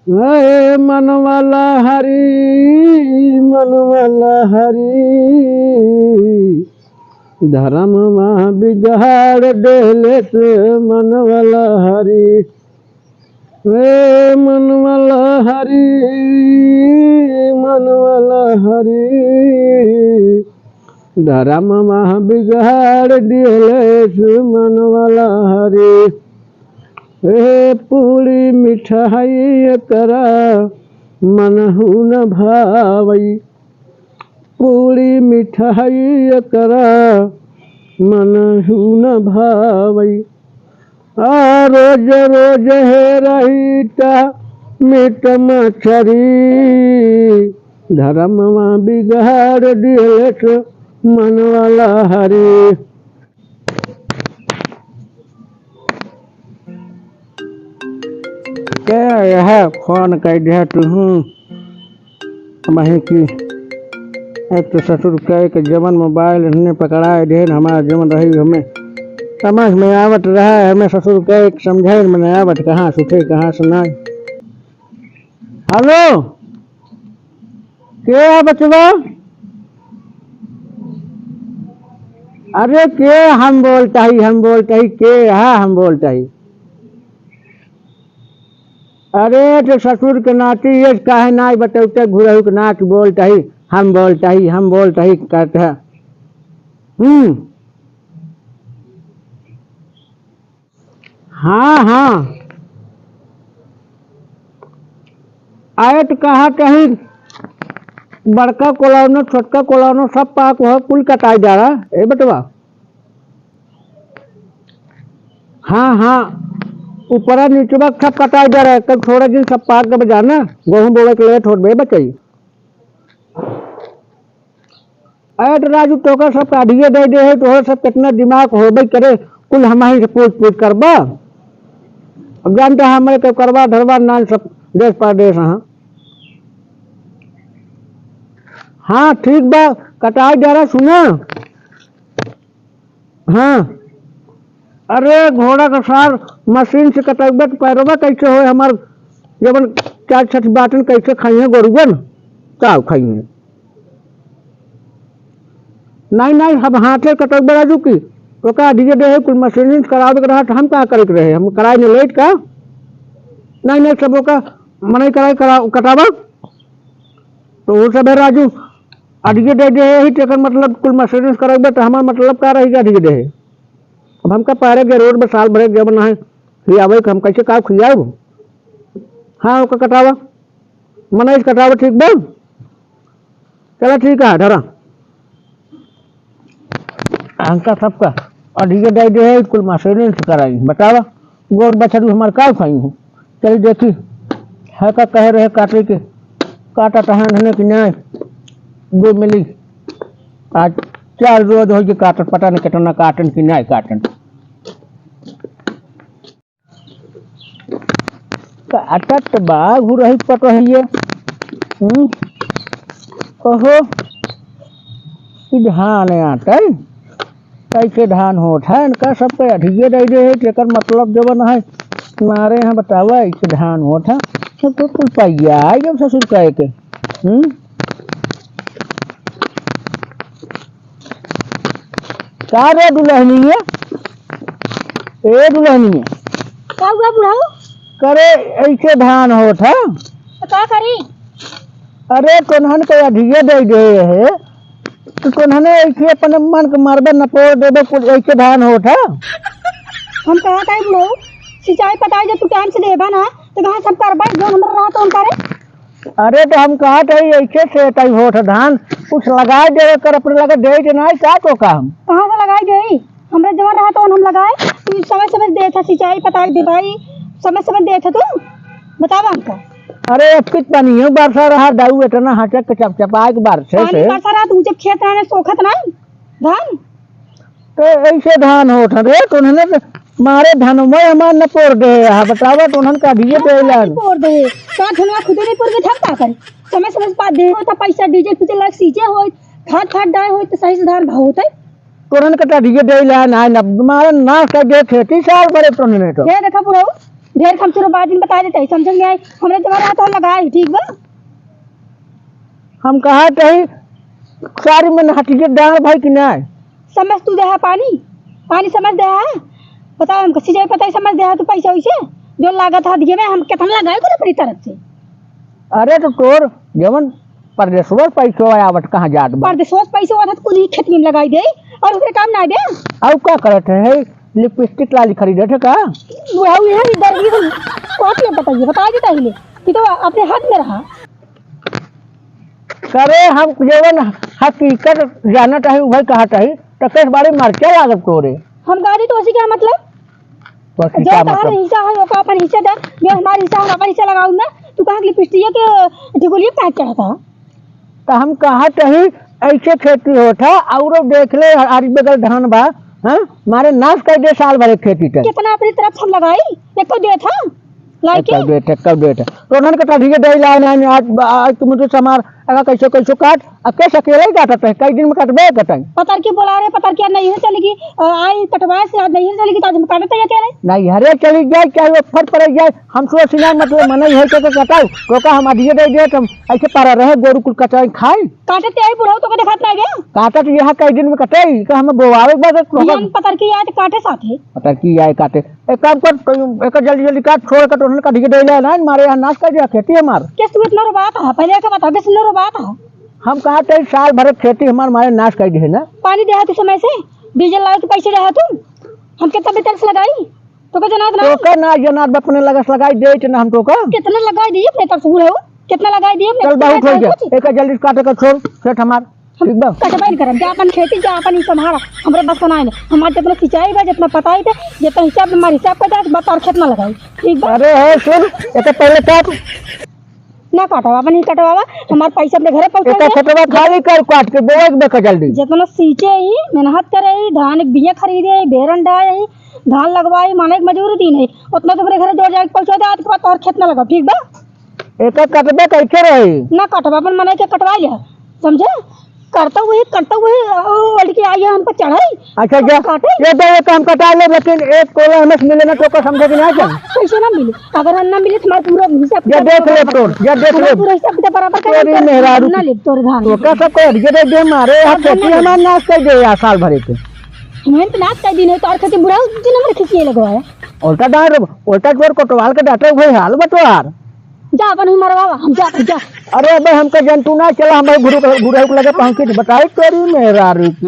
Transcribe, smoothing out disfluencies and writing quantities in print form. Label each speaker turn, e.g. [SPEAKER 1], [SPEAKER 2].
[SPEAKER 1] मन वाला हरी मन वाला हरी धर्म महा बिगाड़ देले मन वाला हरी मन वाला हरी मन वाला हरी धर्म महा बिगाड़ देले मन वाला हरी पूरी मिठाई करा मनहु न भावई पूरी मिठाई करा मनहु न भावई रोज रोज है रहीता मीट मछरी धर्म बिगाड़ दिले मन वाला हरी। क्या है फोन कर दिया तू वहीं की एक तो ससुर कह के जवन मोबाइल हमने पकड़ाए ढेर हमारा जवन रही हमें समझ में आवत रहा है हमें ससुर कह के समझे में आवत कहाँ से उठे कहाँ सुनाए। हेलो क्या है बचवा? अरे के हम बोलता ही के है हम बोलता ही। अरे तो ससुर के नाती ये काहे ना बतौते घुरहु के नाच बोलता ही हम बोलता ही कहते हैं। हाँ आए तो कहा कहीं बड़का कोलानो छोटका कोलानो सब पाक हो कुल कटाई जा रहा है बटवा। हाँ ऊपरा नीचवा सब कटाई जा रहा है कल थोड़ा दिन सब पाक के बजाना गेहूं बोले के लेट हो बे बचाई। अरे तो राजू टोका सब काढ़िए दे है तो सब कितना दिमाग हो भाई करे कुल हमारी से पूछ करबा। अब जानते हैं हमारे तो करवा धरवा नान सब देश परदेश। हाँ ठीक बा कटाई जा रहा सुना। हाँ अरे घोड़ा का सार मशीन से कटवा तो पैरवा कैसे हो हमार जब 4-6 बाटन कैसे खाइए गोरुगन का खाइए नहीं हम हाथे कटवा राजू की तो क्या डीजे दे कुल मशीन करावे रहा तो हम क्या करे रहे हम कराए नहीं लेट का नहीं सबों का मन कराए कटावा तो वो सब है राजू अडिगे दे ही टेकर मतलब कुल मशीन करावे तो हमारा मतलब क्या रहेगा अडिगे दे। अब हम का पारे के रोड में साल भरे जब ना है खियावे हम कैसे का खियाओ। हाँ ओका कटावा मन कटावा ठीक बा चलो ठीक है धरा अंका सबका अडिगे दे कुल मशीन कराई बतावा गोर बछड़ू हमारे का खाई है चल देखी है का कह रहे काटे के काटा टहन होने की न्याय दो मिली आज 4 रोज हो काटन पता नहीं कितना काटन की न्याय काटन काटत बाघ रही पतो है ये ओहो धान आता है कैसे धान होता है इनका सबका अठिए दे है तेकर मतलब जब है मारे यहाँ बतावा ऐसे धान होता सब तो कुल पैया है जब ससुर कहे के क्या रे दुल्हनी है ए दुल्हनी है
[SPEAKER 2] क्या हुआ बुढ़ाऊ
[SPEAKER 1] करे ऐसे धान होता
[SPEAKER 2] तो क्या करी।
[SPEAKER 1] अरे कोनहन के अठिए दे है तो कोनहने ऐसे अपने मन के मारबे न पोड़ देबे कुछ ऐसे धान होता
[SPEAKER 2] हम कहा था बुढ़ाऊ सिंचाई पटाई जब तू टाइम से देबा ना तो कहा सब करबा जो हमरा रहा तो उनका रे।
[SPEAKER 1] अरे तो हम कहा था ऐसे से तई होत धान कुछ लगाए दे कर अपने लगे दे देना क्या तो काम
[SPEAKER 2] कहाँ से लगाई गई हमरा जमा रहा तो हम लगाए तू समय दे था सिंचाई पटाई दिवाई समय दे था तू बतावा हमका।
[SPEAKER 1] अरे कित पानी है बरसा रहा दाऊ इतना हाचक के चपचपाए के बार से
[SPEAKER 2] बरसा रहा तू जब खेत रहने सोखत नहीं धान
[SPEAKER 1] तो ऐसे धान होत रे तो उन्होंने मारे धान में हमार न पोड़ दे बतावा तो उन्होंने का दिए पेलन
[SPEAKER 2] पोड़ दे का धनवा खुदे नहीं पोड़ के हम का करे समय पा दे तो पैसा डीजे कुछ लग सीजे होय खाद डाय होय तो सही से धान भाव होतै
[SPEAKER 1] तुरंत कटा दिए दे ला ना न मारे ना कर दे खेती साल करे तो नहीं तो
[SPEAKER 2] ये देखा बुढ़ाऊ ढेर खमचुरो बात दिन बता देते समझ में आई हमरे तुम्हारे हाथ लगाए ठीक बा।
[SPEAKER 1] हम कहा कहीं सारी में हटीजे डाल भाई कि नहीं
[SPEAKER 2] समझ तू दे है पानी पानी समझ दे है बताओ हमको सीधे पता ही समझ दे है तू पैसा वैसे जो लागत है दिए में हम कितना लगाए को अपनी तरफ से।
[SPEAKER 1] अरे तो तोर जवन परदेशवर पैसो आवत कहाँ जात बा
[SPEAKER 2] पर दे सोच पैसे वाला तो कुल ही खेत में लगाई दे और उसके काम ना दे
[SPEAKER 1] अब क्या करत है लिपस्टिक लाली खरीदे थे का
[SPEAKER 2] वो है ये दर्दी को कौन ले बताइए बता देता ही ले कि तो अपने हाथ में रहा।
[SPEAKER 1] करे हम जवन हकीकत जानत है वही कहत है तो किस बारे मरचा लागत तोरे
[SPEAKER 2] हम गाड़ी तो उसी क्या मतलब
[SPEAKER 1] तो
[SPEAKER 2] जो
[SPEAKER 1] क्या
[SPEAKER 2] तुम्हारा
[SPEAKER 1] मतलब
[SPEAKER 2] हिस्सा है वो का अपन हिस्सा दे जो हमारा हिस्सा है अपन हिस्सा लगाऊ ना तू कहाँ लिपस्टिक के ढिगुलिया पैक चढ़ा
[SPEAKER 1] तो हम कहत है ऐसे खेती होता और देख ले हरी बगल धान बा हाँ मारे नाश कर दे साल भर खेती कर
[SPEAKER 2] कितना अपनी तरफ से हम लगाई एक को दे था लाइक
[SPEAKER 1] कब देते तो उन्होंने कहा ठीक है दे लाए नहीं आज तुम मुझे समार अगर कैसे कैसे काट अब कैसे अकेला ही काटता है कई दिन में कटबे कटाई
[SPEAKER 2] पतर की बोला रहे पतर क्या नहीं है चलेगी आई कटवाए से आज नहीं है चलेगी तो आज हम काटते हैं क्या
[SPEAKER 1] नहीं हरे चली जाए चाहे वो फट पड़ जाए हम सोच सिना मतलब मन है के कटाओ तो का हम दिए दे दे तुम ऐसे पारा रहे गोरु कुल कटाई खाए
[SPEAKER 2] काटते आई बुढ़ाऊ तो देखा ना गया
[SPEAKER 1] काटा तो यहाँ कई दिन में कटाई का हम बोआवे बाद
[SPEAKER 2] हम पतर की आज काटे साथे
[SPEAKER 1] पता की आए काटे एक काम कर एक जल्दी जल्दी काट छोड़ कर उन्होंने का दिए दे ले ना मारे यहाँ नाश कर दिया खेती हमार
[SPEAKER 2] किस तू इतना रोबात है पहले का बता किस रोबात है
[SPEAKER 1] हम कहा थे साल भर खेती हमारे मारे नाश कर दी है ना
[SPEAKER 2] पानी दे तू समय से डीजल लाए तो पैसे रहा तू हम कितना भी टैक्स लगाई तो क्या जनाब
[SPEAKER 1] तो का ना जनाब अपने लगस लगाई दे ना हम तो का
[SPEAKER 2] कितना लगाई दिए अपने तरफ से बुढ़ाऊ कितना लगाई दिए
[SPEAKER 1] चल बहुत हो गया एक जल्दी काटे कर छोड़ सेठ हमार ठीक बा
[SPEAKER 2] कटवाई करम जा अपन खेती जा अपन ही संभारा हमरे बस बनाए ना हमारे जितना सिंचाई बा जितना पटाई थे जितना हिसाब हमारे हिसाब का जाए बस और खेत ना लगाई ठीक बा
[SPEAKER 1] अरे है सुन एक पहले काट
[SPEAKER 2] ना काटवा अपन ही कटवावा हमारे पैसा अपने घरे
[SPEAKER 1] एक
[SPEAKER 2] पहुंचा दे
[SPEAKER 1] खेतवा खाली कर काट के बोए के बेका जल्दी
[SPEAKER 2] जितना सींचे ही मेहनत करे ही धान के बिया खरीदे बेरन डाले ही धान लगवाई माने मजदूरी दी नहीं उतना तो मेरे घरे जोड़ जाके पहुंचा दे आज के बाद और खेत ना लगा ठीक बा
[SPEAKER 1] एक कटबे कैसे रही
[SPEAKER 2] ना कटवा अपन मने के कटवा लिया समझे करता हुए उल्ट के आई है हमको चढ़ाई
[SPEAKER 1] अच्छा जा
[SPEAKER 2] काटे
[SPEAKER 1] ये तो एक काम कटा ले लेकिन एक कोला हमें मिले ना तो का समझे कि नहीं चल
[SPEAKER 2] पैसे ना मिले अगर हम ना मिले तुम्हारा पूरा हिसाब
[SPEAKER 1] या देख ले तो या देख ले
[SPEAKER 2] पूरा हिसाब किताब बराबर कर
[SPEAKER 1] तोरी मेहरारू
[SPEAKER 2] ना ले तोर धान
[SPEAKER 1] तो का सब को दे दे मारे हम खेती हमार नाश कर दे या साल भर के
[SPEAKER 2] हमें तो नाच कर दिन है तो और खेती बुढ़ा दिन में खिसिए लगवाया
[SPEAKER 1] उल्टा डाल उल्टा जोर कोटवाल के डाटे हुए हाल बतवार
[SPEAKER 2] जा अपन मरवावा हम जा
[SPEAKER 1] अरे अबे हमको जंतु ना चला हम गुरु गुरु लगे पहुंचे बताई तोरी मेहरारू की